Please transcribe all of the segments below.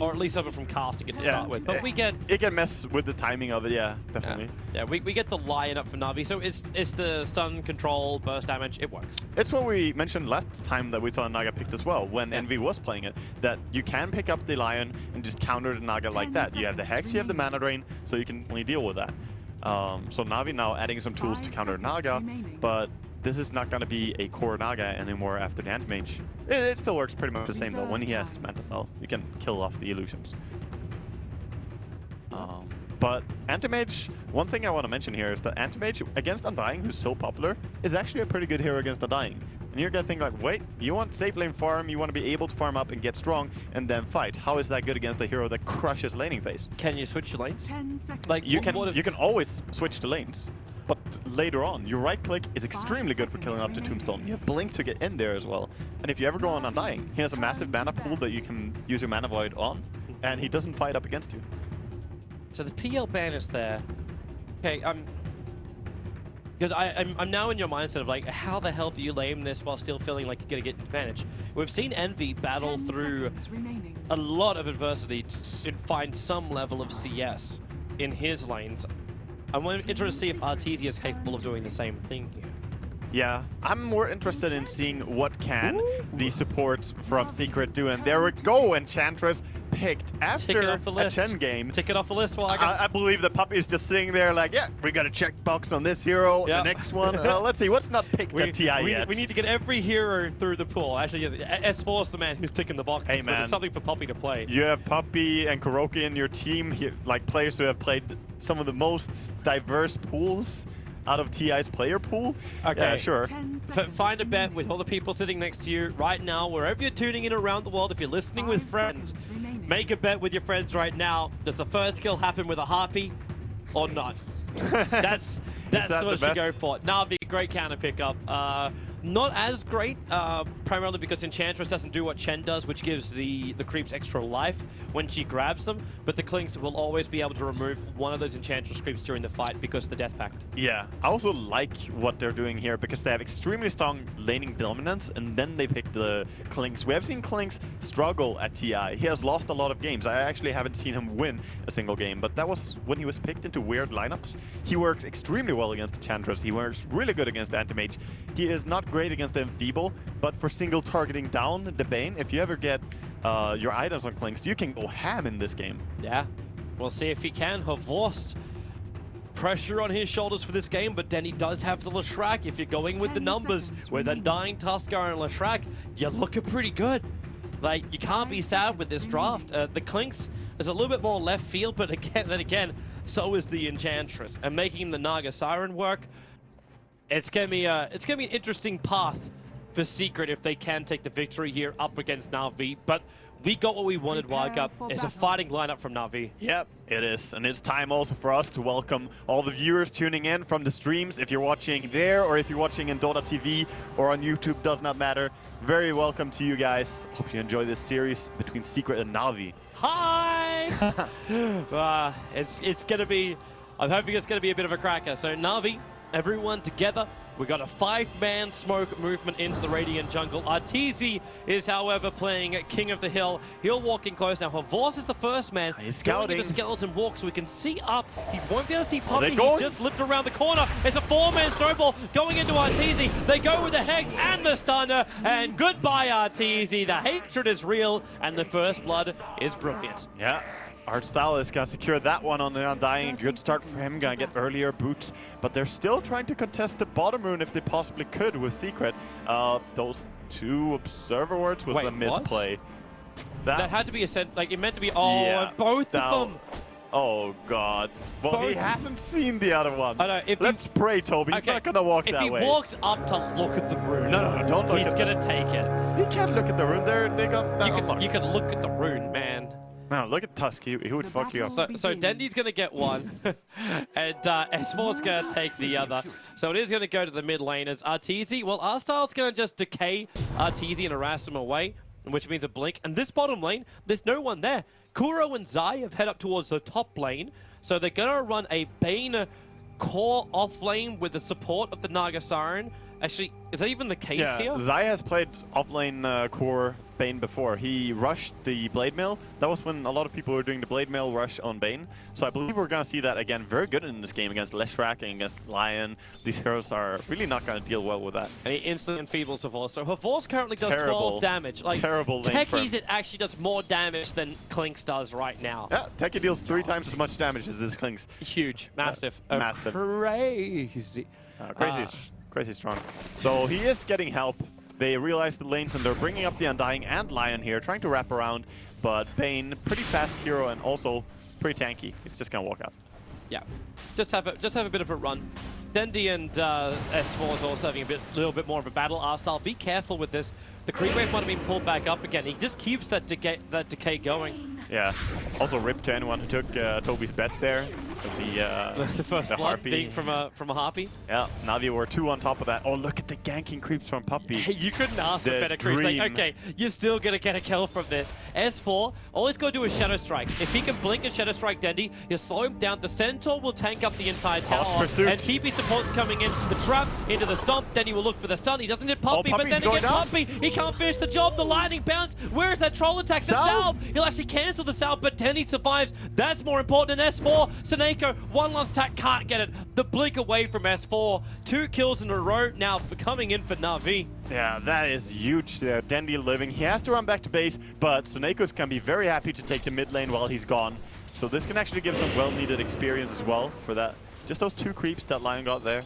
or at least something from casting it to start with. But we get... It can mess with the timing of it, yeah, definitely. Yeah, we get the Lion up for Na'Vi, so it's the stun, control, burst damage, it works. It's what we mentioned last time that we saw Naga picked as well, when Envy was playing it, that you can pick up the Lion and just counter the Naga like that. You have the Hex, you have the Mana Drain, so you can only deal with that. So Na'Vi now adding some tools to counter Naga, but this is not going to be a core Naga anymore after the Anti-Mage. It still works pretty much the same though. When he has Manta Spell, you can kill off the illusions. But Anti-Mage, one thing I want to mention here is that Anti-Mage against Undying, who's so popular, is actually a pretty good hero against Undying. And you're going to think like, wait, you want safe lane farm, you want to be able to farm up and get strong and then fight. How is that good against a hero that crushes laning phase? Can you switch your lanes? 10 seconds. Like You can always switch the lanes. But later on, your right click is extremely good for killing off the Tombstone. You have Blink to get in there as well. And if you ever go on Undying, he has a massive mana pool that you can use your Mana Void on, and he doesn't fight up against you. So the PL ban is there. Okay, because I'm now in your mindset of like, how the hell do you lane this while still feeling like you're gonna get advantage? We've seen Envy battle through a lot of adversity to find some level of CS in his lanes. I'm interested to see if Arteezy is capable of doing the same thing here. Yeah, I'm more interested in seeing what can the support from Secret do. And there we go, Enchantress picked after a Chen game. Tick it off the list, Waga. I believe the puppy is just sitting there like, yeah, we got a checkbox on this hero. Yep. The next one, let's see, what's not picked at TI yet? We need to get every hero through the pool. Actually, S4 is the man who's ticking the boxes. Hey, man. But it's something for Puppy to play. You have Puppy and Kuroki in your team, like players who have played some of the most diverse pools out of TI's player pool. Okay, yeah, sure. Find a bet with all the people sitting next to you right now, wherever you're tuning in around the world. If you're listening with friends, make a bet with your friends right now. Does the first kill happen with a Harpy or not? That's what you should go for. Na'Vi, great counter pickup. Not as great, primarily because Enchantress doesn't do what Chen does, which gives the creeps extra life when she grabs them, but the Clinks will always be able to remove one of those Enchantress creeps during the fight because of the Death Pact. Yeah, I also like what they're doing here because they have extremely strong laning dominance, and then they pick the Clinks. We have seen Clinks struggle at TI. He has lost a lot of games. I actually haven't seen him win a single game, but that was when he was picked into weird lineups. He works extremely well against Enchantress. He works really good against Anti-Mage. He is not great against the Enfeeble, but for single targeting down the Bane, if you ever get your items on Clinks, you can go ham in this game. Yeah, we'll see if he can. Horvorst, pressure on his shoulders for this game, but Denny does have the Leshrac. If you're going with the numbers, with Undying, Tuskar, and Leshrac, you're looking pretty good. Like, you can't be sad with this draft. The Clinks is a little bit more left field, but again, so is the Enchantress. And making the Naga Siren work, it's gonna be an interesting path for Secret if they can take the victory here up against Na'Vi. But we got what we wanted, Waga. It's a fighting lineup from Na'Vi. Yep, it is. And it's time also for us to welcome all the viewers tuning in from the streams. If you're watching there or if you're watching in Dota TV or on YouTube, does not matter. Very welcome to you guys. Hope you enjoy this series between Secret and Na'Vi. Hi! It's gonna be, I'm hoping it's gonna be a bit of a cracker. So Na'Vi, everyone together. We got a 5-man smoke movement into the Radiant jungle. Arteezy is, however, playing King of the Hill. He'll walk in close now. Horvorst is the first man. He's scouting. The skeleton walk so we can see up. He won't be able to see Puppy. He going? just slipped around the corner. It's a 4-man snowball going into Arteezy. They go with the Hex and the Stunner. And goodbye, Arteezy. The hatred is real and the first blood is brilliant. Yeah. Artstyle is gonna secure that one on the Undying. Good start for him, gonna get earlier boots. But they're still trying to contest the bottom rune if they possibly could with Secret. Those 2 Observer Wards was a misplay. That had to be a like it meant to be and both of them. Oh god. Well, he hasn't seen the other one. I know. Let's pray, Toby. He's not gonna walk that way. If he walks up to look at the rune, no, don't look. He's gonna take it. He can't look at the rune. They got that. You can look at the rune, man. No, look at Tusk. He would fuck you up. So Dendy's going to get one, and S4's going to take the other. So it is going to go to the mid laners. Arteezy, well, Arstyle's going to just decay Arteezy and harass him away, which means a blink. And this bottom lane, there's no one there. Kuro and Zai have head up towards the top lane, so they're going to run a Bane core off lane with the support of the Naga Siren. Actually, is that even the case Yeah, here? Zai has played offlane core Bane before. He rushed the Blade Mail. That was when a lot of people were doing the Blade Mail rush on Bane. So I believe we're going to see that again. Very good in this game against Leshrac and against Lion. These heroes are really not going to deal well with that. And he instantly enfeebles Havorst. So Havorst currently does Terrible, 12 damage. Like, terrible lane for him. Techies, it actually does more damage than Klinks does right now. Yeah, Techie deals 3 times as much damage as this Klinks. Huge, massive, massive. crazy. Crazy strong. So he is getting help. They realize the lanes and they're bringing up the Undying and Lion here, trying to wrap around. But Bane, pretty fast hero and also pretty tanky. He's just gonna walk out. Yeah, just have a bit of a run. Dendi and S4 is also having a little bit more of a battle. R-Style, be careful with this. The creep wave might have been pulled back up again. He just keeps that decay going. Yeah. Also, rip to anyone who took Toby's bet there. The first the blood Harpy. being from a Harpy. Yeah, Na'Vi were 2 on top of that. Oh, look at the ganking creeps from Puppy. Hey, you couldn't ask for The better creeps. Like, dream. okay, you're still gonna get a kill from this. S4, all he's gotta do is Shadow Strike. If he can blink and Shadow Strike Dendi, he'll slow him down. The Centaur will tank up the entire tower. pursuit. And TP support's coming in. The trap into the stomp. Dendi will look for the stun. He doesn't hit Puppy, but Puppy's then going again, down. Puppy, he can't finish the job. The lightning bounce. Where is that troll attack? The Salve. salve. He'll actually cancel the salve, but Dendi survives. That's more important than S4. Seneko, one last attack, can't get it. The blink away from S4. 2 kills in a row now for coming in for Na'Vi. Yeah, that is huge. Dendi living. He has to run back to base, but Sunekos can be very happy to take the mid lane while he's gone. So this can actually give some well-needed experience as well for that. Just those 2 creeps that Lion got there.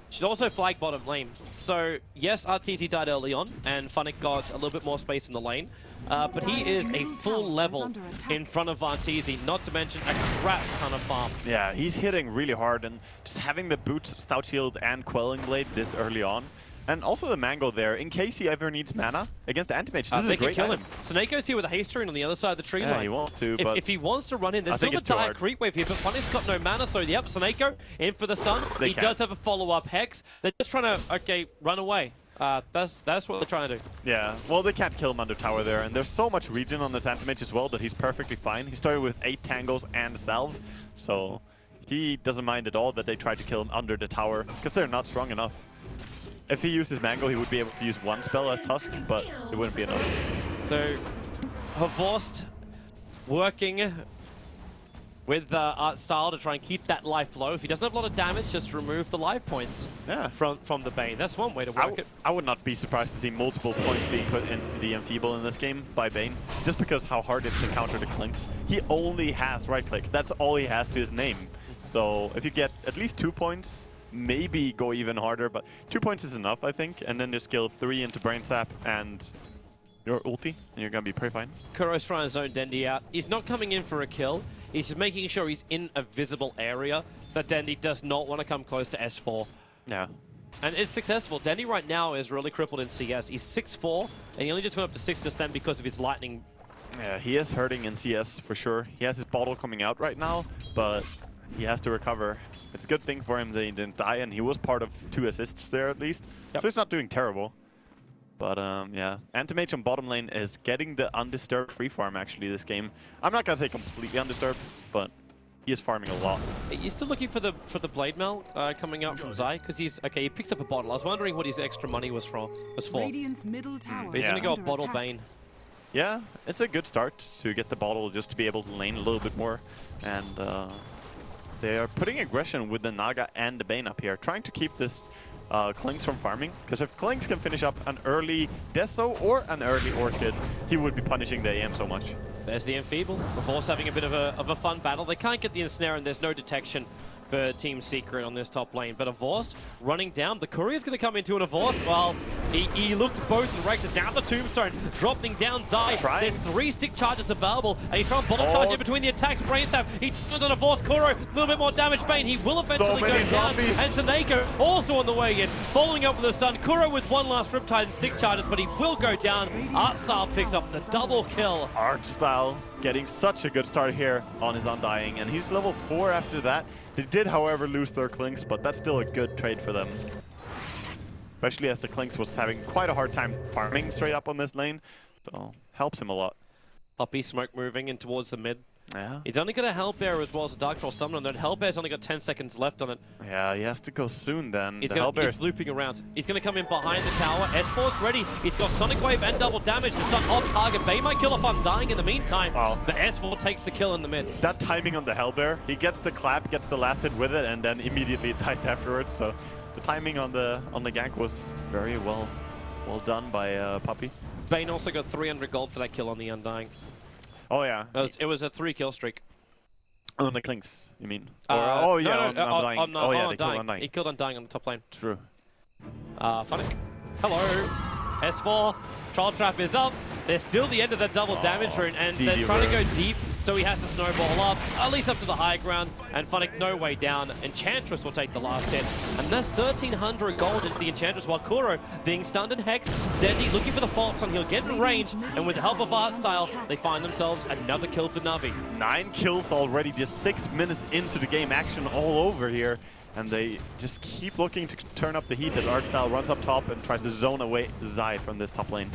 Should also flag bottom lane. So, yes, RTZ died early on, and Funnick got a little bit more space in the lane. But he is a full level in front of Arteezy, not to mention a crap ton of farm. Yeah, he's hitting really hard, and just having the boots, Stout Shield, and Quelling Blade this early on. And also the Mango there, in case he ever needs mana against the Anti-Mage. This is They a can great kill item. him. Snakeo's here with a haste rune on the other side of the tree Yeah, line. he wants to, but If he wants to run in, there's I still think the it's too dire hard. creep wave here, but Funny's got no mana, so yep, Snako in for the stun. They He can. does have a follow-up Hex. They're just trying to, okay, run away. That's what they're trying to do. Yeah, well, they can't kill him under tower there, and there's so much regen on this Anti-Mage as well that he's perfectly fine. He started with 8 tangles and salve, so he doesn't mind at all that they try to kill him under the tower, because they're not strong enough. If he uses Mango, he would be able to use 1 spell as Tusk, but it wouldn't be enough. So, Havorst working with Art Style to try and keep that life low. If he doesn't have a lot of damage, just remove the life points from the Bane. That's one way to work it. I would not be surprised to see multiple points being put in the Enfeeble in this game by Bane, just because how hard it is to counter the Klinks. He only has right click. That's all he has to his name. So if you get at least 2 points, maybe go even harder, but 2 points is enough, I think. And then just skill 3 into Brain Sap and your ulti, and you're gonna be pretty fine. Kuro's trying to zone Dendi out. He's not coming in for a kill. He's just making sure he's in a visible area that Dendi does not want to come close to S4. Yeah. And it's successful. Dendi right now is really crippled in CS. He's 6'4", and he only just went up to 6 just then because of his lightning. Yeah, he is hurting in CS for sure. He has his bottle coming out right now, but he has to recover. It's a good thing for him that he didn't die, and he was part of 2 assists there at least. Yep. So he's not doing terrible. But yeah, Anti-Mage on bottom lane is getting the undisturbed free farm actually this game. I'm not gonna say completely undisturbed, but he is farming a lot. He's still looking for the blade mail coming out from Zai because he picks up a bottle. I was wondering what his extra money was for. Radiant's middle tower But he's Yeah. gonna go is under bottle attack. Bane. Yeah, it's a good start to get the bottle just to be able to lane a little bit more. And they are putting aggression with the Naga and the Bane up here, trying to keep this Klinks from farming. Because if Klinks can finish up an early Deso or an early Orchid, he would be punishing the AM so much. There's the Enfeeble. Havorst having a bit of a fun battle. They can't get the Ensnare and there's no detection for Team Secret on this top lane. But Havorst running down. The Courier's going to come into an Havorst. Well, he looked both the Rectors. Now the Tombstone dropping down Zai. Trying. There's 3 stick charges available. And he's trying to bottle charge in between the attacks. Brain Sap. He turns on Havorst. Kuro, a little bit more damage. Bane, he will eventually go many down. zombies. And Seneko also on the way in. Following up with a stun. Kuro with one last Riptide and stick charges, but he will go down. Artstyle picks up the double kill. Artstyle getting such a good start here on his Undying, and he's level 4 after that. They did, however, lose their Klinks, but that's still a good trade for them. Especially as the Klinks was having quite a hard time farming straight up on this lane, so helps him a lot. Puppy smoke moving in towards the mid. Yeah. He's only got a Hellbear as well as a Dark Troll Summon, and that Hellbear's only got 10 seconds left on it. Yeah, he has to go soon then. He's looping around. He's going to come in behind the tower. S4's ready. He's got Sonic Wave and double damage. It's not off target. Bay might kill if I'm dying in the meantime. Wow. But S4 takes the kill in the mid. That timing on the Hellbear, he gets the clap, gets the last hit with it, and then immediately dies afterwards. So the timing on the gank was very well done by Puppy. Bane also got 300 gold for that kill on the Undying. Oh yeah. It was a 3-kill streak. On the Clinks, you mean? No, on Undying. Oh yeah, they killed Undying. Undying. He killed Undying on the top lane. True. Funnick. Hello. S4. Troll Trap is up. They're still the end of the double damage rune, and they're DD trying to rune. go deep, so he has to snowball up, at least up to the high ground, and Funnick no way down. Enchantress will take the last hit, and that's 1,300 gold into the Enchantress, while Kuro being stunned and hexed. Dendi looking for the follow-ups on, he'll get in range, and with the help of Art Style, they find themselves another kill for Navi. 9 kills already, just 6 minutes into the game. Action all over here. And they just keep looking to turn up the heat as Artstyle runs up top and tries to zone away Zai from this top lane.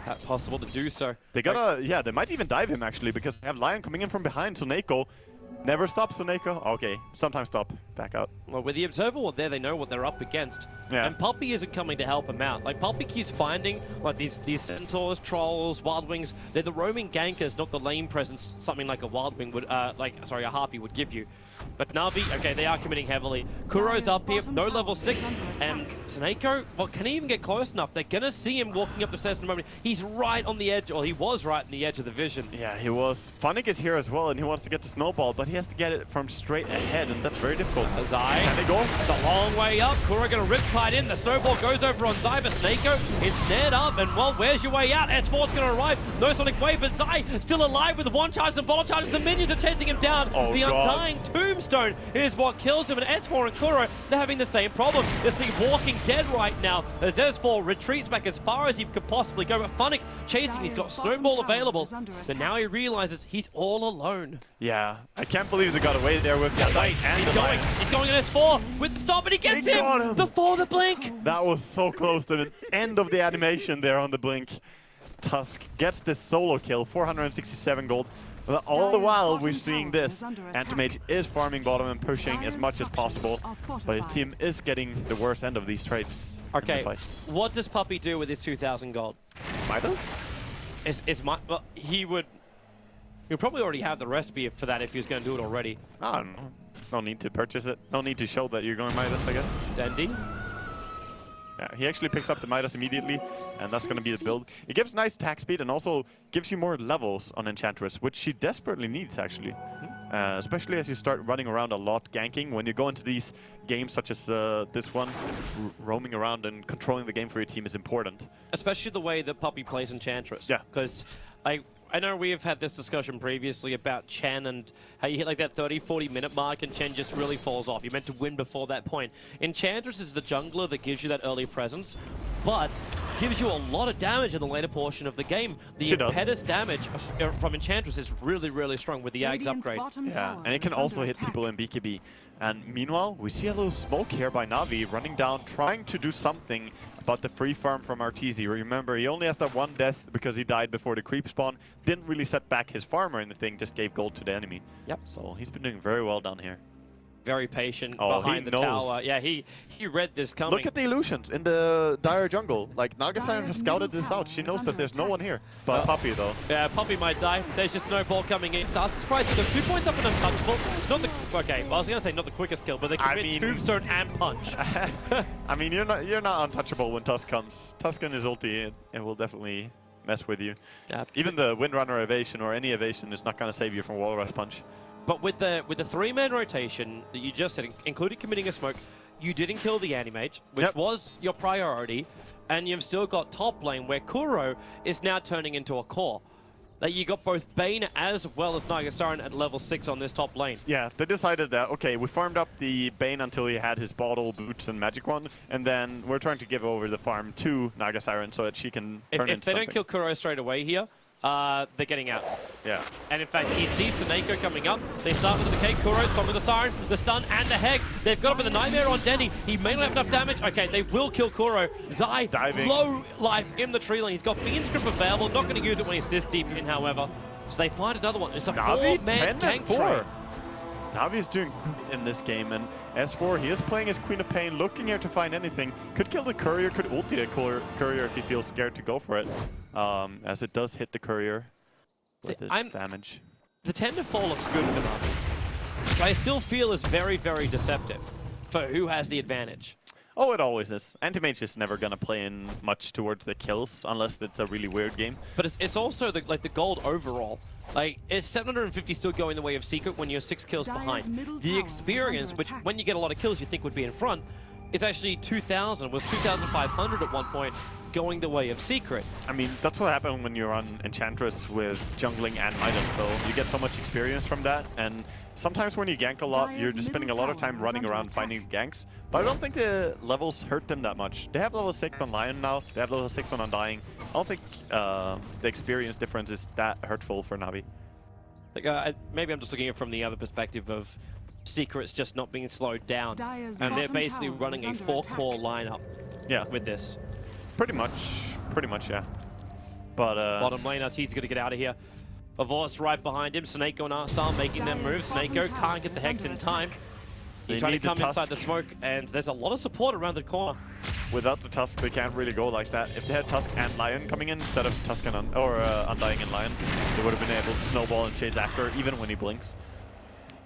That's possible to do so. They gotta, yeah, they might even dive him actually because they have Lion coming in from behind. So Neeko, never stop Soneko. Okay, sometimes stop, back out. Well, with the Observer Ward there, they know what they're up against. Yeah. And Puppy isn't coming to help him out. Like, Puppy keeps finding, like, these Centaurs, Trolls, Wild Wings. They're the roaming gankers, not the lane presence something like a Wild Wing would, a Harpy would give you. But Navi, okay, they are committing heavily. Kuro's up here, no level 6. And Soneko, well, can he even get close enough? They're going to see him walking up the stairs in a moment. He's right on the edge, or he was right on the edge of the vision. Yeah, he was. Funnick is here as well, and he wants to get the snowball, but he has to get it from straight ahead, and that's very difficult. Zai, Can they go? it's a long way up. Kuro going to rip tight in. The snowball goes over on Zai, but Snako is snared up, and well, where's your way out? S4's going to arrive. No Sonic Wave, but Zai still alive with the one charge and bottle charges. The minions are chasing him down. Oh, the God. Undying Tombstone is what kills him, and S4 and Kuro, they're having the same problem. It's the Walking Dead right now as S4 retreats back as far as he could possibly go, but Funnick chasing, he's got Snowball available, but now he realizes he's all alone. Yeah, I can't believe they got away there with the Wait, and he's the going at S4 with the stop, and he gets He got him. before the blink. That was so close to the end of the animation there on the blink. Tusk gets this solo kill, 467 gold. But all the while we're seeing this, Antimage is farming bottom and pushing as much as possible, but his team is getting the worst end of these trades. in the Okay, fights. what does Puppy do with his 2,000 gold? Midas? Well, he'll probably already have the recipe for that if he was going to do it already. I don't know. No need to purchase it. No need to show that you're going Midas, I guess. Dendi? Yeah, he actually picks up the Midas immediately, and that's going to be the build. It gives nice attack speed and also gives you more levels on Enchantress, which she desperately needs, actually. Especially as you start running around a lot, ganking. When you go into these games such as this one, roaming around and controlling the game for your team is important. Especially the way that Puppy plays Enchantress. Yeah. Because I know we have had this discussion previously about Chen and how you hit like that 30-40 minute mark and Chen just really falls off. You're meant to win before that point. Enchantress is the jungler that gives you that early presence, but gives you a lot of damage in the later portion of the game. The impetus damage from Enchantress is really, really strong with the Ags upgrade. Yeah, and it can also hit people in BKB. And meanwhile, we see a little smoke here by Navi running down, trying to do something about the free farm from Arteezy. Remember, he only has that one death because he died before the creep spawn. Didn't really set back his farm or anything, just gave gold to the enemy. Yep. So he's been doing very well down here. Very patient Oh, behind he the knows. tower. Yeah, he read this coming. Look at the illusions in the Dire jungle. Like, Nagasiren has scouted this out. She knows that there's no one here. But Puppy, though. Yeah, Puppy might die. There's just Snowball coming in. Starts to surprise. He's got 2 points up and untouchable. It's not the... Okay, well, I was going to say not the quickest kill, but they commit Tombstone and Punch. I mean, you're not untouchable when Tusk comes. Tusk and his ulti, it will definitely mess with you. Yeah. Even the Windrunner evasion or any evasion is not going to save you from Wall Rush Punch. But with the 3-man rotation that you just said, including committing a smoke, you didn't kill the Animage, which was your priority, and you've still got top lane where Kuro is now turning into a core. That you got both Bane as well as Nagasiren at level 6 on this top lane. Yeah, they decided that, okay, we farmed up the Bane until he had his bottle, boots, and magic wand, and then we're trying to give over the farm to Nagasiren so that she can turn into If they something. don't kill Kuro straight away here, they're getting out. Yeah. And in fact, he sees Seneko coming up. They start with the decay, Kuro, Song of the Siren, the stun, and the Hex. They've got up with the Nightmare on Denny. He may not have enough damage. Okay, they will kill Kuro. Zai, Diving. low life in the tree lane. He's got Fiend's Grip available. Not going to use it when he's this deep in, however. So they find another one. It's a Na'Vi four-man 10 gank and 4. train. Na'Vi's doing good in this game, and S4, he is playing as Queen of Pain, looking here to find anything. Could kill the Courier, could ulti the Courier if he feels scared to go for it, as it does hit the Courier with its damage. The 10 to 4 looks good for Na'Vi. I still feel is very, very deceptive for who has the advantage. Oh, it always is. Anti-Mage is never gonna play in much towards the kills, unless it's a really weird game. But it's also the gold overall. Like, it's 750 still going the way of Secret when you're 6 kills Dire's behind. middle The tower experience, is under which attack. when you get a lot of kills you think would be in front, is actually 2,000, was 2,500 at one point, going the way of Secret. I mean, that's what happened when you're on Enchantress with jungling and Midas, though. You get so much experience from that, and sometimes when you gank a lot, you're just spending a lot of time running around finding ganks. But I don't think the levels hurt them that much. They have level 6 on Lion now, they have level 6 on Undying. I don't think the experience difference is that hurtful for Na'Vi. Like, maybe I'm just looking at it from the other perspective of Secret's just not being slowed down. Dire's And they're bottom basically tower running is a under 4-core lineup Yeah, with this. pretty much, yeah. But Bottom lane, Arteezy's going to get out of here. Avor's right behind him. Snake and Arstar making them move. Dire's bottom Snake tower can't get the is Hex under in time. They He's trying to need the come inside the Tusk. smoke, and there's a lot of support around the corner. without the Tusk, they can't really go like that. If they had Tusk and Lion coming in instead of Tusk and Undying and Lion, they would have been able to snowball and chase after, even when he blinks.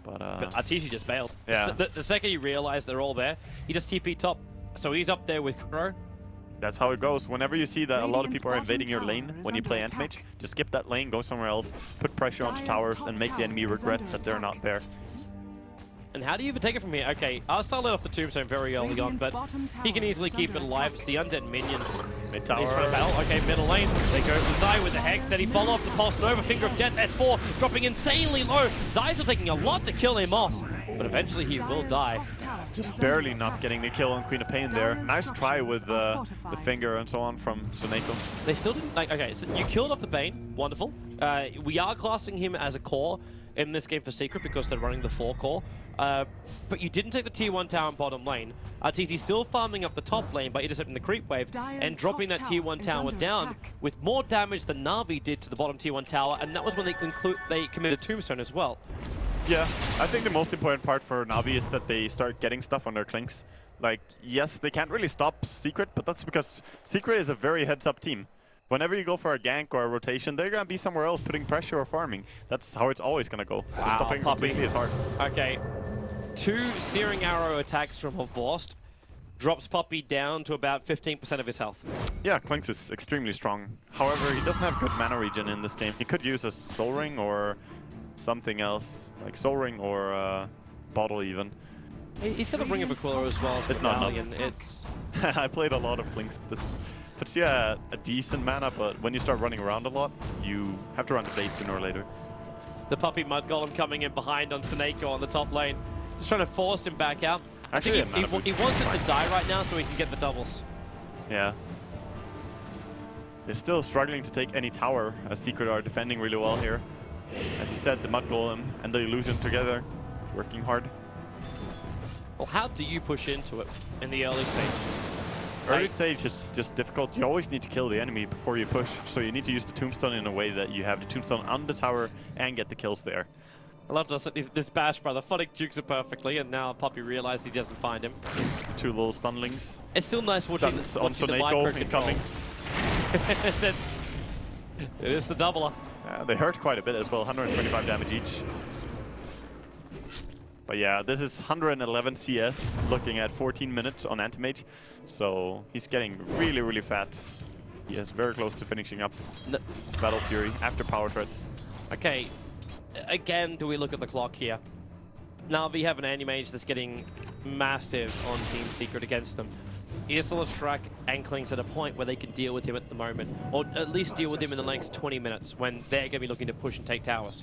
But Arteezy just bailed. Yeah. The second he realized they're all there, he just TP top. So he's up there with Kuro. that's how it goes. Whenever you see that a lot of Radiant's people are bottom invading your tower lane is when you under play attack. Anti-Mage, just skip that lane, go somewhere else, put pressure onto Dire's towers, top and make the tower enemy is regret under that they're attack. not there. And how do you even take it from here? Okay, Arstar let off the tombstone very early on, Radiant's but bottom he can tower easily is keep it under alive. attack. It's the undead minions. Mid He's trying to tower. battle. Okay, middle lane. They go to Zai with the Hex. Then he follow off the Pulse Nova. Finger of Death. S4 dropping insanely low. Zai's still taking a lot to kill him off, but eventually he will Dire's die. top tower Just is barely under not attack. getting the kill on Queen of Pain there. Dire's Nice try with structures are the fortified. finger and so on from Suneko. They still didn't like. Okay, so you killed off the Bane. Wonderful. We are classing him as a core in this game for Secret because they're running the 4-core. But you didn't take the tier 1 tower in bottom lane. Arteezy still farming up the top lane by intercepting the creep wave Dire's and dropping top that tier tower 1 is tower under down attack. with more damage than Na'Vi did to the bottom tier 1 tower, and that was when they committed Tombstone as well. Yeah, I think the most important part for Na'Vi is that they start getting stuff on their Clinks. Like, yes, they can't really stop Secret, but that's because Secret is a very heads-up team. Whenever you go for a gank or a rotation, they're gonna be somewhere else putting pressure or farming. That's how it's always gonna go. So Wow, stopping Puppey. completely is hard. Okay, 2 Searing Arrow attacks from Havorst drops Puppey down to about 15% of his health. Yeah, Clinks is extremely strong. However, he doesn't have good mana regen in this game. He could use a Soul Ring or something else, like Soul Ring or Bottle even. He's got the Ring of Aquila as well as It's not Medallion. enough. It's I played a lot of Clinks. This puts you at a decent mana, but when you start running around a lot, you have to run to base sooner or later. the Puppey Mud Golem coming in behind on Seneko on the top lane. Just trying to force him back out. I Actually, think yeah, he mana wants it to die right now so he can get the doubles. Yeah. They're still struggling to take any tower, as Secret are defending really well here. As you said, the Mud Golem and the Illusion together, working hard. Well, how do you push into it in the early stage? Early Like- stage is just difficult. You always need to kill the enemy before you push, so you need to use the Tombstone in a way that you have the Tombstone on the tower and get the kills there. I love this Bash brother. Phonic jukes it perfectly, and now Puppey realizes he doesn't find him. 2 little stunlings. It's still nice watching Stuns the, on watching the Soneko micro control. incoming. It is the doubler. They hurt quite a bit as well, 125 damage each. But yeah, this is 111 CS, looking at 14 minutes on Anti-Mage. So he's getting really, really fat. He is very close to finishing up his Battle Fury after Power Threads. Okay, again, do we look at the clock here? Now we have an Anti-Mage that's getting massive on Team Secret against them. Is the Leshrac and Clinks at a point where they can deal with him at the moment, or at least deal with him in the next 20 minutes when they're going to be looking to push and take towers?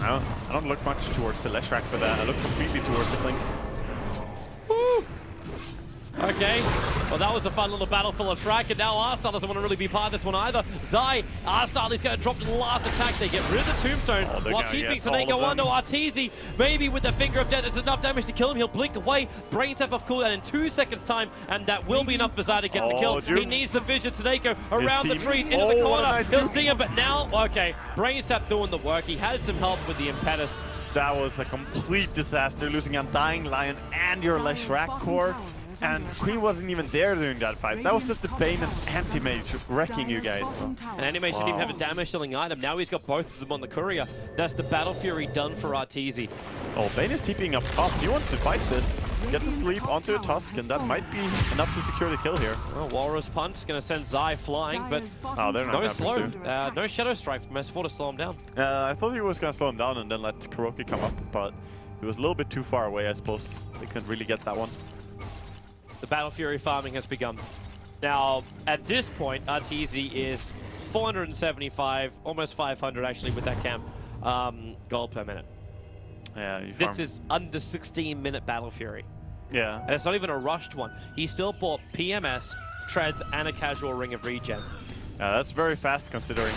I don't look much towards the Leshrac for that. I look completely towards the Clinks. Woo! Okay, Okay, well that was a fun little battle for Leshrac, and now Arstar doesn't want to really be part of this one either. Zai, Arstar is going to drop to the last attack. They get rid of the Tombstone while keeping Seneko onto Arteezy. Maybe with the Finger of Death, it's enough damage to kill him. He'll blink away, Brain Tap off cooldown in 2 seconds time, and that will be enough for Zai to get the kill. He needs the vision. Seneko around the trees, into the corner. Nice He'll see him, but now, okay, Brain Tap doing the work. He had some help with the Impetus. That was a complete disaster, losing Undying Lion and your Leshrac core. And Queen wasn't even there during that fight. That was just the Bane and Anti-Mage wrecking you guys. And Anti-Mage didn't even have a damage-dealing item. Now he's got both of them on the Courier. That's the Battle Fury done for Arteezy. Oh, Bane is TPing up top. He wants to fight this. Gets a sleep onto a Tusk, and that might be enough to secure the kill here. Oh, Walrus Punch is going to send Zai flying, but they're not no that slow. pursuit. No Shadow Strike from S4 to slow him down. I thought he was going to slow him down and then let KuroKy come up, but he was a little bit too far away, I suppose. They couldn't really get that one. The Battle Fury farming has begun. Now, at this point, Arteezy is 475, almost 500 actually with that camp, gold per minute. Yeah, This is under 16-minute Battle Fury. Yeah. And it's not even a rushed one. He still bought PMS, Treads, and a casual Ring of Regen. That's very fast considering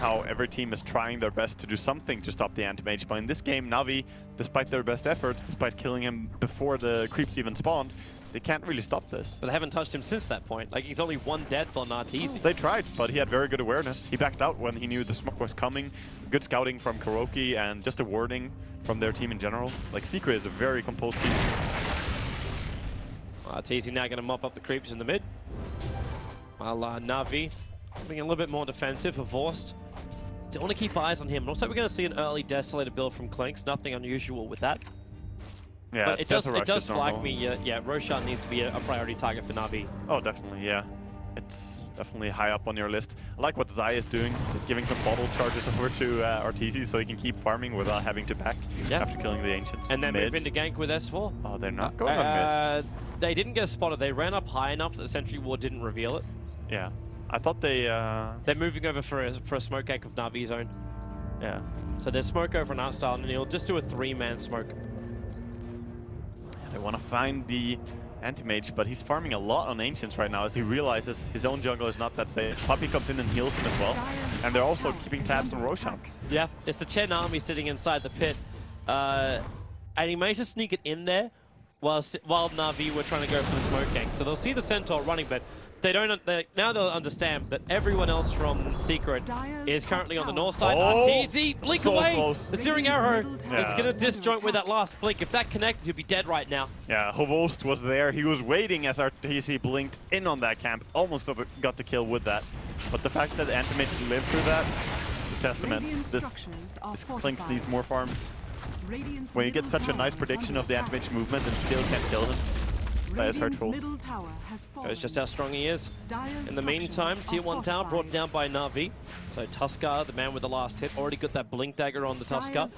how every team is trying their best to do something to stop the Anti-Mage. But in this game, Na'Vi, despite their best efforts, despite killing him before the creeps even spawned, they can't really stop this. But they haven't touched him since that point. Like, he's only one death on Arteezy. They tried, but he had very good awareness. He backed out when he knew the smoke was coming. Good scouting from KuroKy and just a warding from their team in general. Like, Secret is a very composed team. Arteezy now going to mop up the creeps in the mid. While Na'Vi being a little bit more defensive for Vorst. Don't want to keep eyes on him. Also, we're going to see an early Desolator build from Klinx. Nothing unusual with that. Yeah, but it does flag me. Yeah, Roshan needs to be a priority target for Na'Vi. Oh, definitely, yeah. It's definitely high up on your list. I like what Zai is doing, just giving some bottle charges over to Arteezy so he can keep farming without having to back after killing the Ancients. And then move into gank with S4. Oh, they're not going on mid. They didn't get spotted. They ran up high enough that the Sentry Ward didn't reveal it. Yeah. I thought they... They're moving over for a smoke gank of Na'Vi's own. Yeah. So there's smoke over an Artstyle, and he'll just do a 3-man smoke. They want to find the Anti-Mage, but he's farming a lot on Ancients right now as he realizes his own jungle is not that safe. Puppey comes in and heals him as well. And they're also keeping tabs on Roshan. Yeah, it's the Chen army sitting inside the pit. And he managed to sneak it in there while Na'Vi were trying to go for the smoke gank. So they'll see the Centaur running, but now they'll understand that everyone else from Secret is currently on the north side. Arteezy, blink so away! close. The Searing Arrow is Yeah. going to disjoint with that last blink. If that connected, he'd be dead right now. Yeah, Hovost was there. He was waiting as Arteezy blinked in on that camp. Almost got the kill with that. But the fact that Anti-Mage lived through that is a testament. This Klinx needs more farm. When you get such a nice prediction of the Anti-Mage movement and still can't kill him, that is hurtful. Shows just how strong he is. In the meantime, Tier 1 tower brought down by Na'Vi. So Tuskar, the man with the last hit, already got that Blink Dagger on the Tuskar.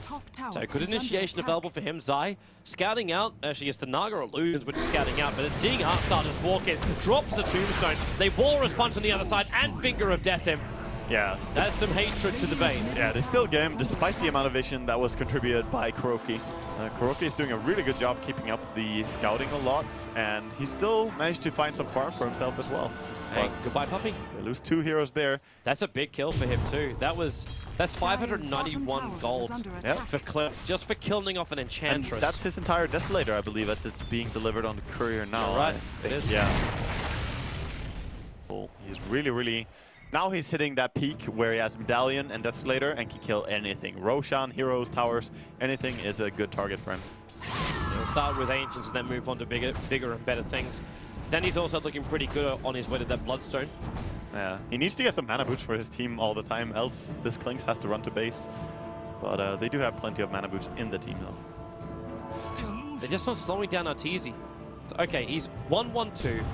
So good initiation available for him. Zai scouting out. Actually, it's the Naga Illusions which is scouting out, but it's seeing Artstar just walk in, drops the Tombstone. They Walrus Punch on the other side and Finger of Death him. Yeah. That's some hatred to the Bane. Yeah, they still get him despite the amount of vision that was contributed by KuroKy. KuroKy is doing a really good job keeping up the scouting a lot, and he still managed to find some farm for himself as well. Hey, goodbye, Puppey. They lose 2 heroes there. That's a big kill for him too. That's 591 gold for Klinx, just for killing off an Enchantress. And that's his entire Desolator, I believe, as it's being delivered on the Courier now. Right, it is. Yeah. Cool. He's really... Now he's hitting that peak where he has Medallion and Desolator and can kill anything. Roshan, heroes, towers, anything is a good target for him. He'll start with Ancients and then move on to bigger and better things. Then he's also looking pretty good on his way to that Bloodstone. Yeah, he needs to get some mana boots for his team all the time, else this Klinx has to run to base. But they do have plenty of mana boots in the team though. They're just not slowing down Arteezy. So, okay, he's 1-1-2,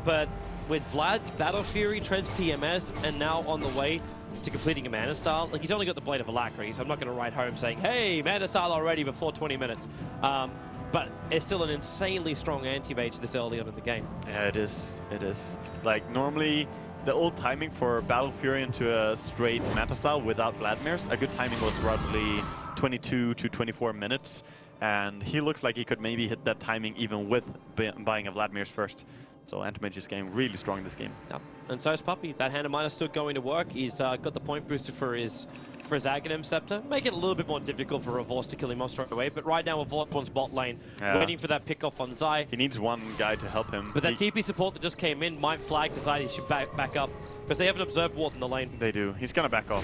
but with Vlad's Battle Fury, Treads PMS, and now on the way to completing a Mana Style, like he's only got the Blade of Alacrity, so I'm not going to write home saying, hey, Mana Style already before 20 minutes. But it's still an insanely strong anti-mage this early on in the game. Yeah, it is. It is. Like, normally, the old timing for Battle Fury into a straight Manta Style without Vladimir's, a good timing was roughly 22 to 24 minutes. and he looks like he could maybe hit that timing even with buying a Vladimir's first. So Antimage is getting really strong this game. Yep. And so is Puppey. That Hand of Mine is still going to work. He's got the point booster for his Aghanim Scepter. Make it a little bit more difficult for Revorce to kill him off straight away. But right now, Revorce wants bot lane, waiting for that pick off on Zai. He needs one guy to help him. But that TP support that just came in might flag to Zai. He should back up because they have an Observe Ward in the lane. They do. He's gonna back off.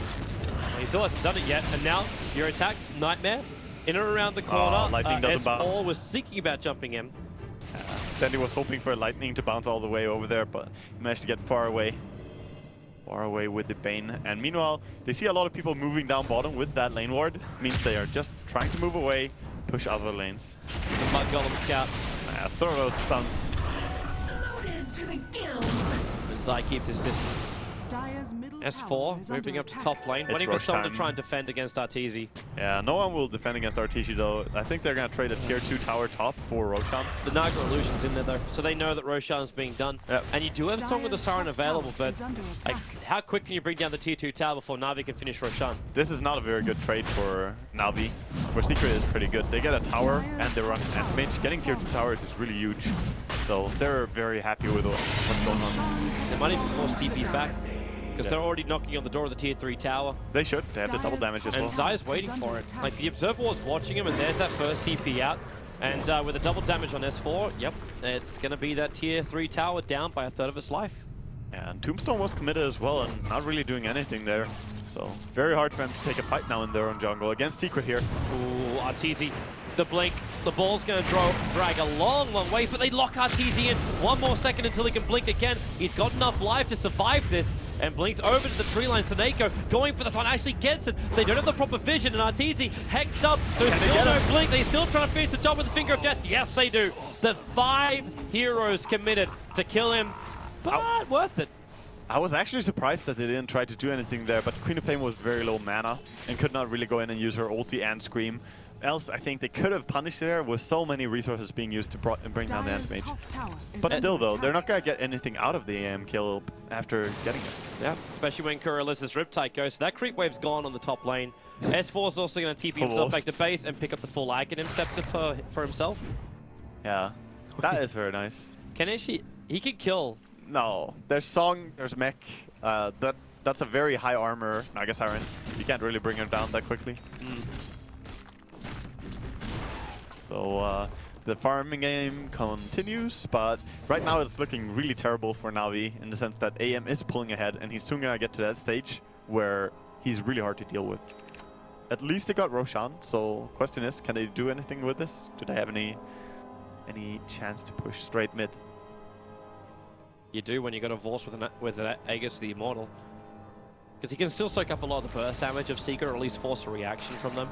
He still hasn't done it yet. And now your attack, Nightmare, in and around the corner. Lightning doesn't bounce. S4 was thinking about jumping in. Then he was hoping for lightning to bounce all the way over there, but he managed to get far away. Far away with the Bane. And meanwhile, they see a lot of people moving down bottom with that lane ward. Means they are just trying to move away, push other lanes. The Mud Golem Scout. Throw those stunts. And Zai keeps his distance. Dire's middle S4 tower is moving under up to attack. top lane, It's waiting for rush someone time. to try and defend against Arteezy. Yeah, no one will defend against Arteezy though. I think they're gonna trade a tier 2 tower top for Roshan. The Naga Illusion's in there though, so they know that Roshan's being done. Yep. And you do have Song of the Siren Dire's available, top but is under like, attack. how quick can you bring down the tier 2 tower before Na'Vi can finish Roshan? This is not a very good trade for Na'Vi. For Secret is pretty good. They get a tower and they run Antimage. Getting tier 2 towers is really huge. So they're very happy with what's going on. They might even force TPs back, because they're already knocking on the door of the tier 3 tower. They should. They have the double damage as well. And Zai's waiting for it. Like, the Observer Ward's watching him, and there's that first TP out. And with a double damage on S4, yep, it's going to be that tier 3 tower down by a third of its life. And Tombstone was committed as well and not really doing anything there. So very hard for them to take a fight now in their own jungle against Secret here. Ooh, Arteezy, the blink. The ball's going to drag a long, long way, but they lock Arteezy in. 1 more second until he can blink again. He's got enough life to survive this, and blinks over to the tree line. Saneko going for this one, actually gets it. They don't have the proper vision, and Arteezy hexed up, so still no blink. They still trying to finish the job with the Finger of Death. Yes, they do. The 5 heroes committed to kill him, but worth it. I was actually surprised that they didn't try to do anything there, but Queen of Pain was very low mana and could not really go in and use her ulti and Scream. Else, I think they could have punished there with so many resources being used to bring down the Dire's Antimage. top tower is But under still, though, attack. they're not going to get anything out of the AM kill after getting it. Yeah, especially when Kuralis's Riptide goes. So that creep wave's gone on the top lane. S4 is also going to TP himself back to base and pick up the full Aghanim Scepter for himself. Yeah, that is very nice. Can he can kill. No, there's Song, there's Mech. That's a very high armor Naga Siren. You can't really bring him down that quickly. So the farming game continues, but right now it's looking really terrible for Na'Vi in the sense that AM is pulling ahead, and he's soon gonna get to that stage where he's really hard to deal with. At least they got Roshan, so question is, can they do anything with this? Do they have any chance to push straight mid? You do when you got a Vorce with an Aegis the Immortal. Because he can still soak up a lot of the burst damage of Seeker, or at least force a reaction from them.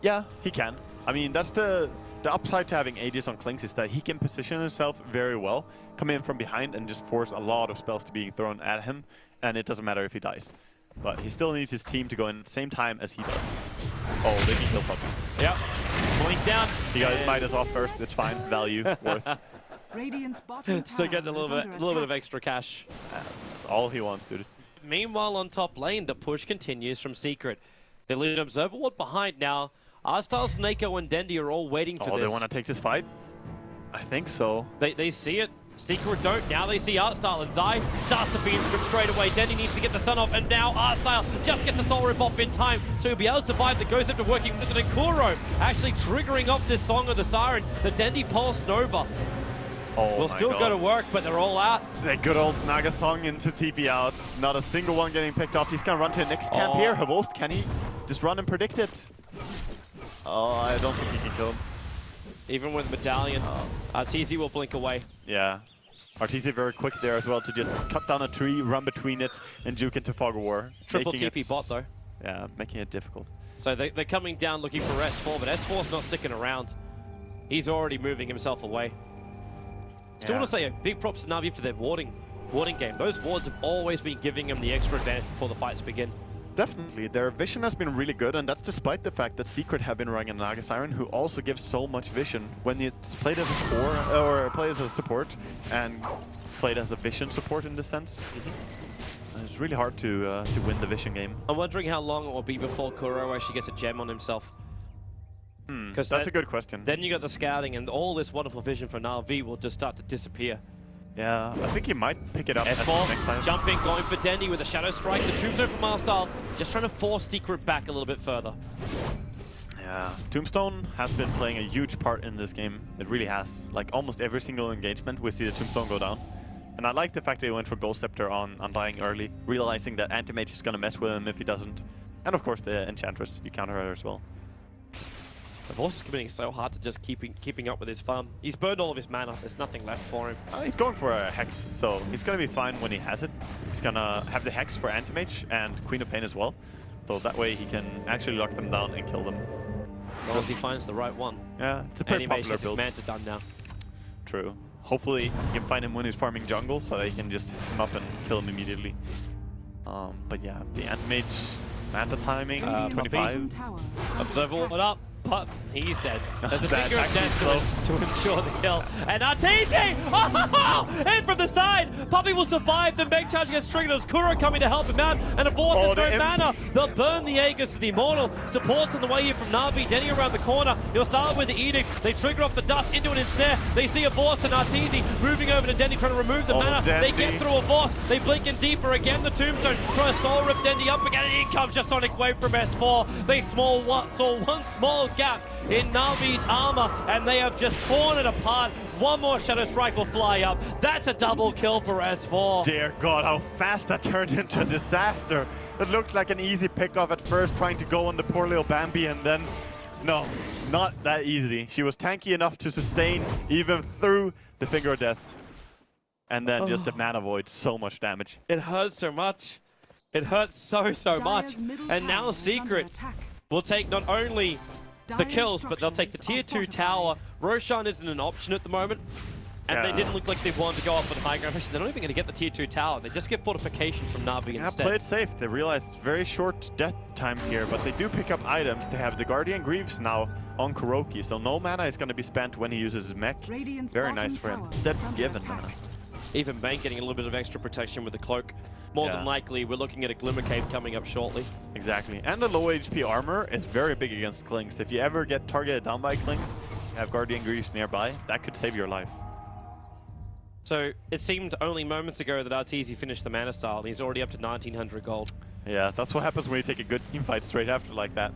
Yeah, he can. I mean, that's the upside to having Aegis on Klings is that he can position himself very well, come in from behind and just force a lot of spells to being thrown at him, and it doesn't matter if he dies. But he still needs his team to go in at the same time as he does. Oh, they can kill Puppey. Yep. Blink down. You guys might as well first. It's fine. Value, worth. Radiant's bottom Still tower getting a is little under bit of attack. extra cash. That's all he wants, dude. Meanwhile, on top lane, the push continues from Secret. They leave an Observer Ward behind now. Arstyle, Snako, and Dendi are all waiting for Oh, this. they want to take this fight? I think so. They see it. Secret don't. Now they see Artstyle, and Zai starts to be in script straight away. Dendi needs to get the stun off, and now Artstyle just gets the Soul Rip off in time, so he'll be able to survive the Ghost Scepter working with the Kuro, actually triggering off this Song of the Siren. The Dendi Pulse Nova Oh, will my still God. go to work, but they're all out. The good old Naga Song into TP out. Not a single one getting picked off. He's going to run to the next camp here. Havost, can he just run and predict it? Oh, I don't think he can kill him. Even with Medallion, TZ will blink away. Yeah. Arteezy very quick there as well to just cut down a tree, run between it, and juke into Fog of War. Triple making TP it- bot though. Yeah, making it difficult. So they're coming down looking for S4, but S4's not sticking around. He's already moving himself away. Still Yeah. want to say a big props to Na'Vi for their warding game. Those wards have always been giving him the extra advantage before the fights begin. Definitely, their vision has been really good, and that's despite the fact that Secret have been running a Naga Siren, who also gives so much vision when it's played as a core or played as a support and played as a vision support in this sense. It's really hard to win the vision game. I'm wondering how long it will be before Kuro actually gets a gem on himself. Because That's a good question. Then you got the scouting, and all this wonderful vision for Na'Vi will just start to disappear. Yeah, I think he might pick it up as his next S4 time. jumping, going for Dendy with a Shadow Strike. The Tombstone from Marstal just trying to force Secret back a little bit further. Yeah, Tombstone has been playing a huge part in this game. It really has. Like almost every single engagement, we see the Tombstone go down. And I like the fact that he went for Ghost Scepter on Undying early, realizing that Anti-Mage is going to mess with him if he doesn't. And of course the Enchantress, you counter her as well. The Voss is committing so hard to just keeping up with his farm. He's burned all of his mana. There's nothing left for him. He's going for a Hex, so he's going to be fine when he has it. He's going to have the Hex for Anti-Mage and Queen of Pain as well. So that way he can actually lock them down and kill them. As long as he finds the right one. Yeah, it's a pretty Animation popular has build. Manta done now. True. Hopefully you can find him when he's farming jungle so that he can just hit him up and kill him immediately. But yeah, the Anti-Mage Manta timing, Radiant's 25. bottom tower is under Observer attack. what up, but he's dead. There's a That finger of actually death to ensure the kill. And Arteezy! Oh, in from the side! Puppey will survive. The Meg charge gets triggered. There's Kuro coming to help him out. And a Vortex Oh, the no mana. They'll burn the Aegis to the Immortal. Supports on the way here from Na'Vi. Denny around the corner. He'll start with the Edict. They trigger off the dust into an ensnare. They see a Vortex and Arteezy moving over to Denny trying to remove the Oh, mana. They Dendy. get through a Vortex. They blink in deeper again. The Tombstone try to soul rip Dendy up again. And in comes just Sonic Wave from S4. They saw one small gap in Na'Vi's armor, and they have just torn it apart. One more Shadow Strike will fly up. That's a double kill for S4. Dear God, how fast that turned into disaster. It looked like an easy pickoff at first, trying to go on the poor little Bambi, and then, no, not that easy. She was tanky enough to sustain even through the Finger of Death. And then just the Mana Void, so much damage. It hurts so much. It hurts so much. Dire's middle And now tower is under Secret attack. will take not only the Dire's kills, but they'll take the tier structures 2 are tower. fortified. Roshan isn't an option at the moment. And they Yeah. didn't look like they wanted to go up with high ground. They're not even going to get the tier 2 tower. They just get fortification from Na'Vi Yeah, instead. play it safe. They realize it's very short death times here, but they do pick up items. They have the Guardian Greaves now on Kuroki, so no mana is going to be spent when he uses his mech. Radiant's Very bottom nice for him. tower Instead is of under given attack. mana. Even Bane getting a little bit of extra protection with the cloak. More Yeah. than likely, we're looking at a Glimmer Cape coming up shortly. Exactly. And the low HP armor is very big against Clinks. If you ever get targeted down by Clinks, you have Guardian Greaves nearby, that could save your life. So it seemed only moments ago that Arteezy finished the Mana Style, and he's already up to 1900 gold. Yeah, that's what happens when you take a good team fight straight after like that.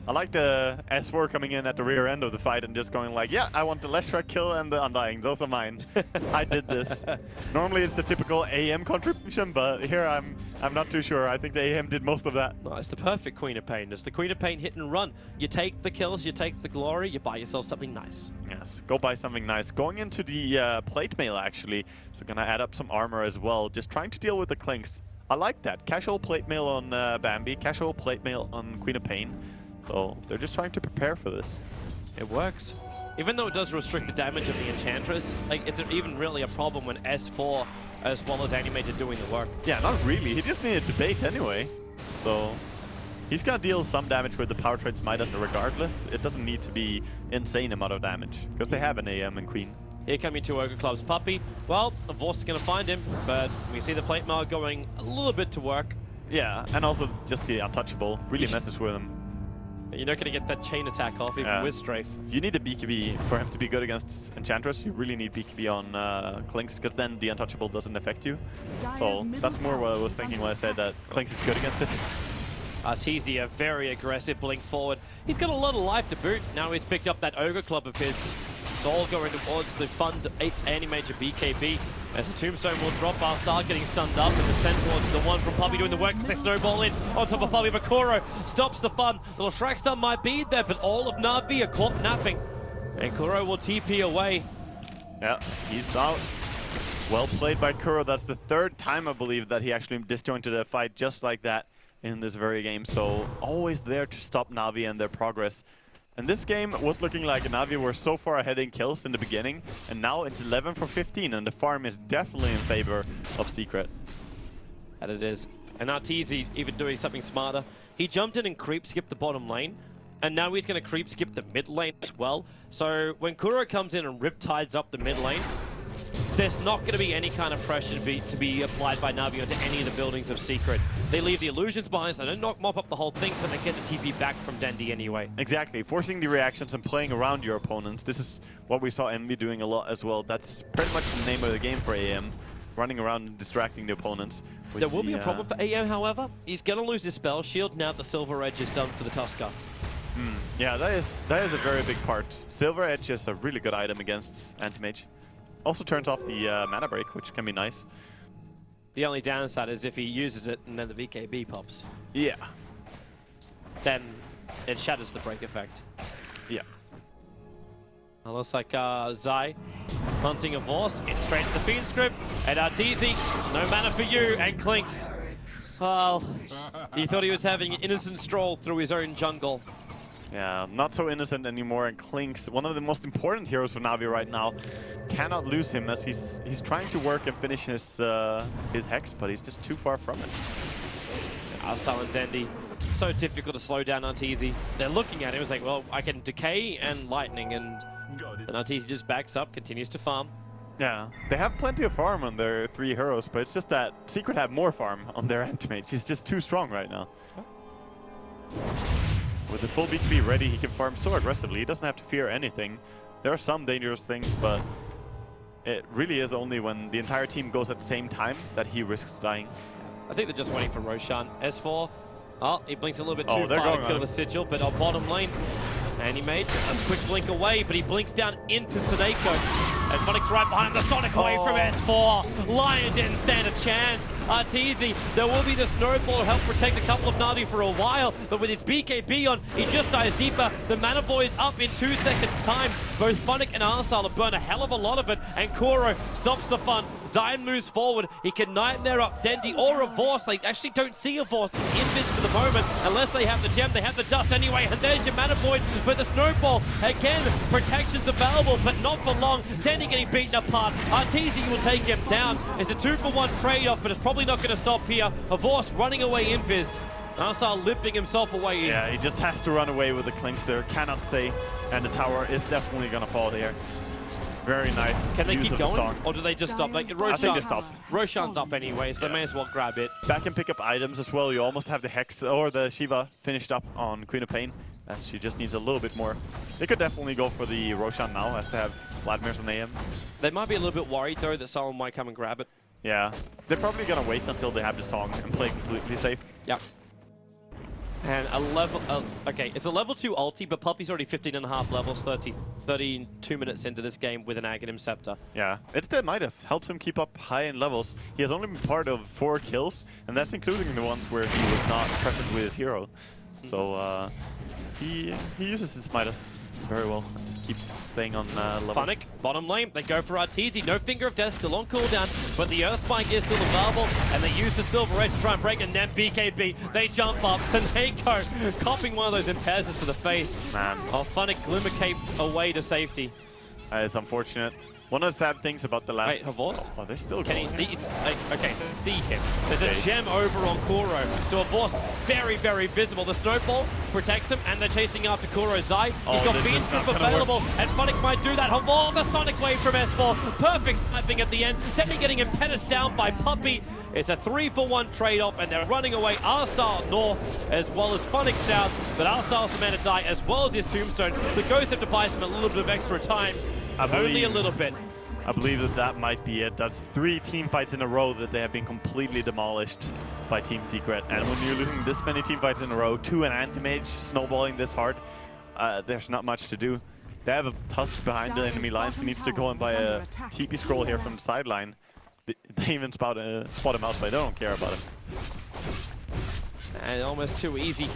I like the S4 coming in at the rear end of the fight and just going like, yeah, I want the Leshrac kill and the Undying. Those are mine. I did this. Normally it's the typical AM contribution, but here I'm not too sure. I think the AM did most of that. No, it's the perfect Queen of Pain. It's the Queen of Pain hit and run. You take the kills, you take the glory, you buy yourself something nice. Yes, go buy something nice. Going into the plate mail actually, so gonna add up some armor as well. Just trying to deal with the Clinks. I like that. Casual plate mail on Bambi, casual plate mail on Queen of Pain. So they're just trying to prepare for this. It works. Even though it does restrict the damage of the Enchantress, like, is it even really a problem when S4 as well as Anti-Mage are doing the work? Yeah, not really. He just needed to bait anyway. So he's gonna deal some damage with the Power Trade's Midas regardless. It doesn't need to be insane amount of damage because they have an AM and Queen. Here coming to Ogre Club's Puppey. Well, Voss is going to find him, but we see the plate mail going a little bit to work. Yeah, and also just the Untouchable really messes with him. You're not going to get that chain attack off even with Strafe. You need a BKB for him to be good against Enchantress. You really need BKB on Clinks because then the Untouchable doesn't affect you. Dire's So middle that's more what I tower was is thinking under when I said attack. that Clinks is good against it. Arteezy, a very aggressive blink forward. He's got a lot of life to boot. Now he's picked up that Ogre Club of his. Soul going towards the Fund 8 Anti-Mage BKB. As the Tombstone will drop, Barstar getting stunned up, and the Centaur, the one from Puppey doing the work, because they snowball in on top of Puppey. Bakuro stops the fun. The Leshrac stun might be there, but all of Na'Vi are caught napping. And Kuro will TP away. Yeah, he's out. Well played by Kuro. That's the third time, I believe, that he actually disjointed a fight just like that in this very game. So always there to stop Na'Vi and their progress. And this game was looking like Na'Vi were so far ahead in kills in the beginning, and now it's 11 for 15, and the farm is definitely in favor of Secret. And it is. And Arteezy even doing something smarter. He jumped in and creep skipped the bottom lane, and now he's going to creep skip the mid lane as well. So when Kuro comes in and riptides up the mid lane, there's not going to be any kind of pressure to be applied by Na'Vi onto any of the buildings of Secret. They leave the illusions behind, so they don't mop up the whole thing, but they get the TP back from Dendi anyway. Exactly, forcing the reactions and playing around your opponents. This is what we saw Envy doing a lot as well. That's pretty much the name of the game for AM, running around and distracting the opponents. There will be a problem for AM, however. He's going to lose his spell shield now that the Silver Edge is done for the Tusker. Yeah, that is a very big part. Silver Edge is a really good item against Anti-Mage. Also turns off the mana break, which can be nice. The only downside is if he uses it and then the VKB pops. Yeah. Then it shatters the break effect. Yeah. It looks like Zai hunting a Vorst, in straight to the Fiend Script, and Arteezy, no mana for you, and Clinkz. Well, he thought he was having an innocent stroll through his own jungle. Yeah, not so innocent anymore, and Clinkz, one of the most important heroes for Na'Vi right now, cannot lose him as he's trying to work and finish his Hex, but he's just too far from it. Arsal and Dendi, so difficult to slow down Arteezy. They're looking at him, it's like, well, I can Decay and Lightning, and then Arteezy just backs up, continues to farm. Yeah, they have plenty of farm on their 3 heroes, but it's just that Secret have more farm on their Anti-Mage. He's just too strong right now. With the full BKB ready, he can farm so aggressively. He doesn't have to fear anything. There are some dangerous things, but it really is only when the entire team goes at the same time that he risks dying. I think they're just waiting for Roshan. S4, oh, he blinks a little bit too they're far to going kill on. the Sigil, but on bottom lane, and he made a quick blink away, but he blinks down into Suneko. And Funix right behind the Sonic away from S4. Lion didn't stand a chance. Arteezy, there will be the snowball to help protect a couple of Na'Vi for a while, but with his BKB on, he just dies deeper. The mana void is up in 2 seconds time. Both Funix and Arsal have burned a hell of a lot of it, and Kuro stops the fun. Zion moves forward. He can Nightmare up Dendi or a Vorst. They actually don't see a Vorst in this for the moment, unless they have the gem. They have the dust anyway, and there's your mana void. But the snowball, again, protection's available, but not for long. Dendi getting beaten apart. Arteezy will take him down. It's a 2-for-1 trade-off, but it's probably not going to stop here. A Vorst running away Invis. Arsal limping himself away. Yeah, he just has to run away with the Clinkz there. Cannot stay, and the tower is definitely going to fall there. Very nice. Can they use keep of the going, song. or do they just stop? Like, I think they stop. Roshan's up anyway, so they may as well grab it. Back and pick up items as well. You almost have the Hex or the Shiva finished up on Queen of Pain, as she just needs a little bit more. They could definitely go for the Roshan now, as they have Vladimir's on AM. They might be a little bit worried, though, that someone might come and grab it. Yeah, they're probably gonna wait until they have the song and play completely safe. Yep. And a level, okay, it's a level 2 ulti, but Puppey's already 15.5 levels, 32 minutes into this game with an Aghanim Scepter. Yeah, it's the Midas. Helps him keep up high in levels. He has only been part of 4 kills, and that's including the ones where he was not present with his hero. So he uses his Midas very well and just keeps staying on level. Funix, bottom lane, they go for Arteezy. No Finger of Death still on cooldown, but the Earth Spike is still available, and they use the Silver Edge to try and break, and then BKB. They jump up, Suneko copping one of those impairs to the face. Man. Oh, Funix Glimmer caped away to safety. That is unfortunate. One of the sad things about the last... Wait, Vorst? Oh, they're still Can going. he, okay, see him. There's Okay. a gem over on Kuro. So a Vorst very, very visible. The snowball protects him, and they're chasing after Kuro. Zai, he's Oh, got this Beast is not Grip gonna available, and Funix might do that. Havor's a Sonic Wave from S4. Perfect sniping at the end. Definitely getting impetus down by Puppey. It's a 3-for-1 trade-off, and they're running away Arsal north as well as Funix south. But Arsal's the man to die as well as his Tombstone. The Ghost have to buy him a little bit of extra time. Only a little bit. I believe that might be it. That's 3 team fights in a row that they have been completely demolished by Team Secret. And when you're losing this many team fights in a row, 2 an Anti-Mage snowballing this hard, there's not much to do. They have a Tusk behind the enemy lines. He needs to go and buy a TP scroll here from the sideline. They even spot him out, but they don't care about him. And almost too easy.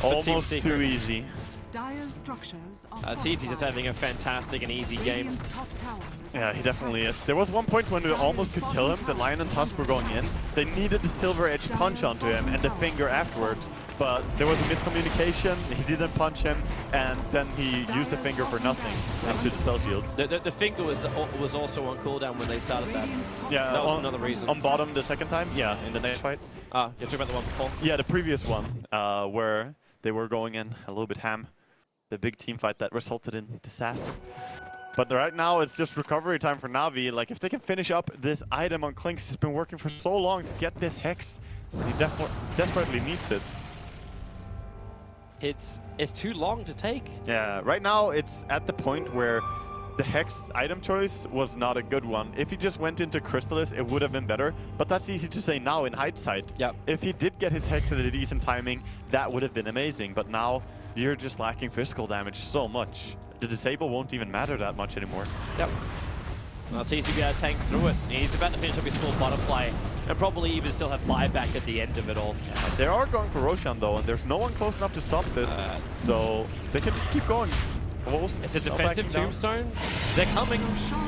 Almost Team too Secret. easy. Dire's structures are It's easy just having a fantastic and easy game. Radiant's top tower is Yeah, under he definitely attack. is. There was one point when we almost could kill him. The Lion and Tusk were going in. They needed the Silver Edge punch onto him and the finger afterwards, but there was a miscommunication. He didn't punch him, and then he used the finger for nothing into the spell shield. The finger was also on cooldown when they started that. Radiant's top Yeah, That was on, another reason. on bottom the second time. Yeah, in the next fight. Ah, you're talking about the one before? Yeah, the previous one where they were going in a little bit ham. The big team fight that resulted in disaster. But right now, it's just recovery time for Na'Vi. Like, if they can finish up this item on Clinkz, he's been working for so long to get this Hex. He desperately needs it. It's too long to take. Yeah, right now, it's at the point where the Hex item choice was not a good one. If he just went into Crystallis, it would have been better. But that's easy to say now in hindsight. Yep. If he did get his Hex at a decent timing, that would have been amazing. But now, you're just lacking physical damage so much. The disable won't even matter that much anymore. Yep. Well, it's easy to be able to tank through it. He's about to finish up his full butterfly and probably even still have buyback at the end of it all. Yeah, they are going for Roshan though, and there's no one close enough to stop this. So they can just keep going. It's a defensive tombstone. They're coming.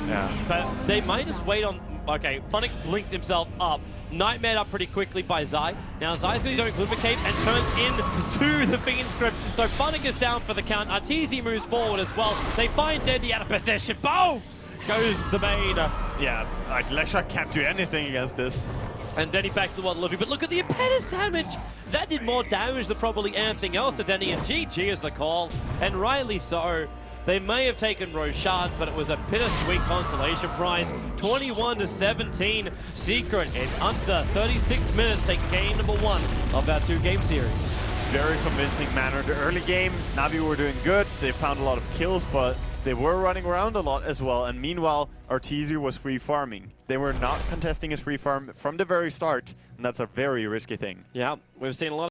Yeah. But they might just wait on... Okay, Funnick blinks himself up. Nightmare up pretty quickly by Zai. Now Zai's going to go Glimmer Cape and turns into the Fiend's Grip. So Funnick is down for the count. Arteezy moves forward as well. They find Dendy out of possession. Boom! Goes the main. Yeah, like Leshrac can't do anything against this. And Denny back to the Water Levy. But look at the Impetus damage. That did more damage than probably anything else to Denny. And GG is the call. And rightly so. They may have taken Roshan, but it was a bittersweet consolation prize. 21-17. Secret in under 36 minutes take game number 1 of our 2-game series. Very convincing manner. The early game, Na'Vi were doing good. They found a lot of kills, but they were running around a lot as well. And meanwhile, Arteezy was free farming. They were not contesting his free farm from the very start, and that's a very risky thing. Yeah, we've seen a lot